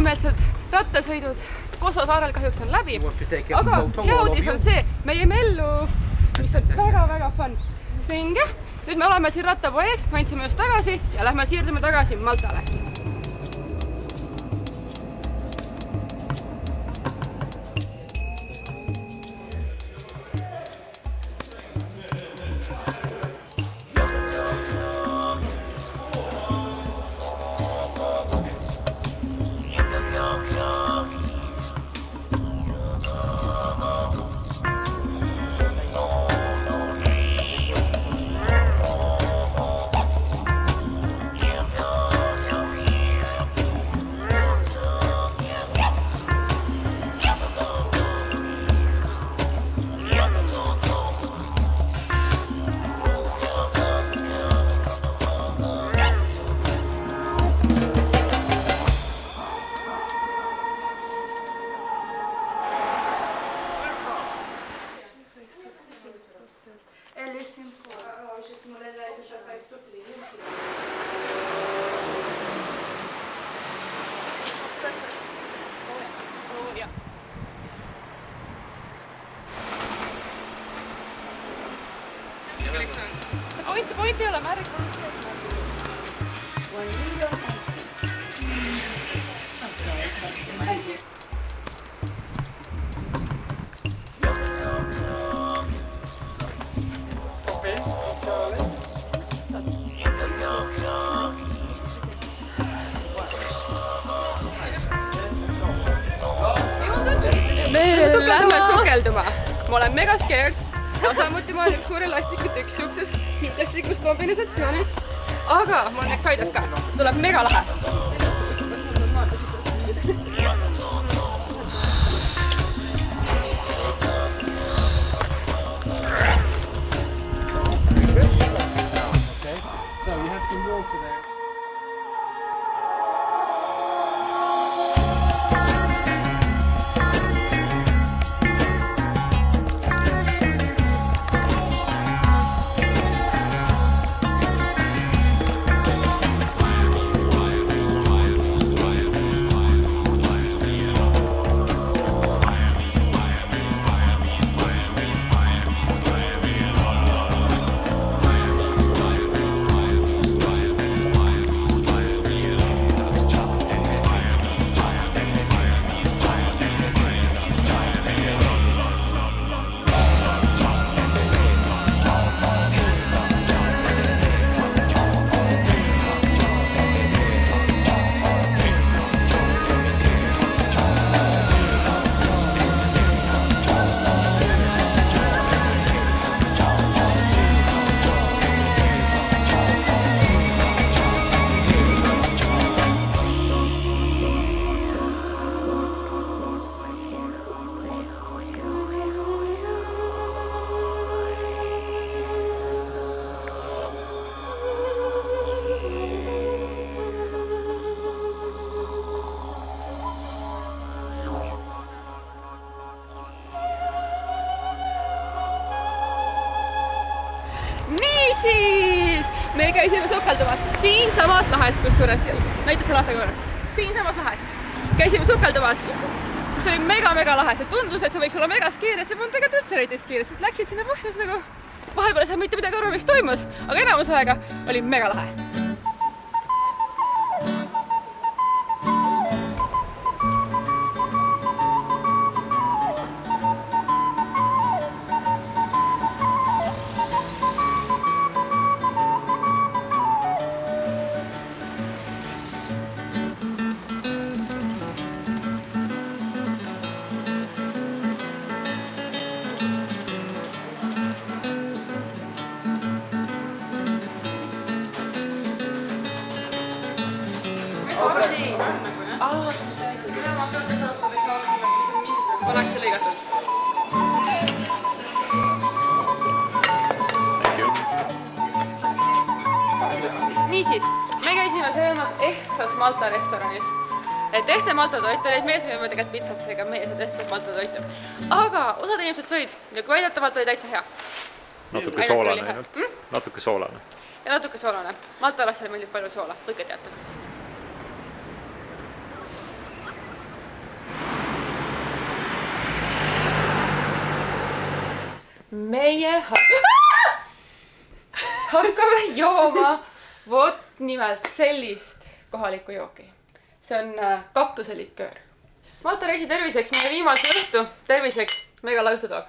rahumeelsed rattasõidud Kosovo saarel kahjuks on läbi, aga hea uudis on see, me jäime ellu, mis on väga-väga fun. Ning jah, nüüd me oleme siin rattapoes, andsime just tagasi ja lähme siirdume tagasi Maltale. Point ei ole märg. Me lähme sukelduma. Ma olen mega scared. Samuti ma olen üks suur elastikutükk siukses hitlastlikus kombinatsioonis, aga ma olen excited ka. Tuleb mega lahe. So you have some water there. Me käisime sukeldumas siinsamas lahes, kusjuures näita selle lahte korraks. Siinsamas lahes. Käisime sukeldumas, mis oli mega lahe. See tundus, et see võiks olla mega skiir ja see on tegelikult üldse reidis skiir, sest läksid sinna põhjus nagu vahepeal ei saa mitte midagi aru, mis toimus, aga enamus aega oli mega lahe. Pannakse lõigatud. Niisiis, me käisime söömas ehtsas Malta restoranis. Tehte Malta toit oli, et meie sõime tegelikult pitsat, seega meie sööd ehtsas Malta toitu. Aga osad inimesed sõid ja kui väidetavalt oli täitsa hea. Natuke soolane ainult. Natuke soolane. Ja natuke soolane. Malta lasele meeldib palju soola, võike teatakse. meie hakkame jooma vot nimelt sellist kohalikku jooki. See on kaktuseliköör. Valter Reisi terviseks meie viimase õhtu. Terviseks mega lõhtutoog.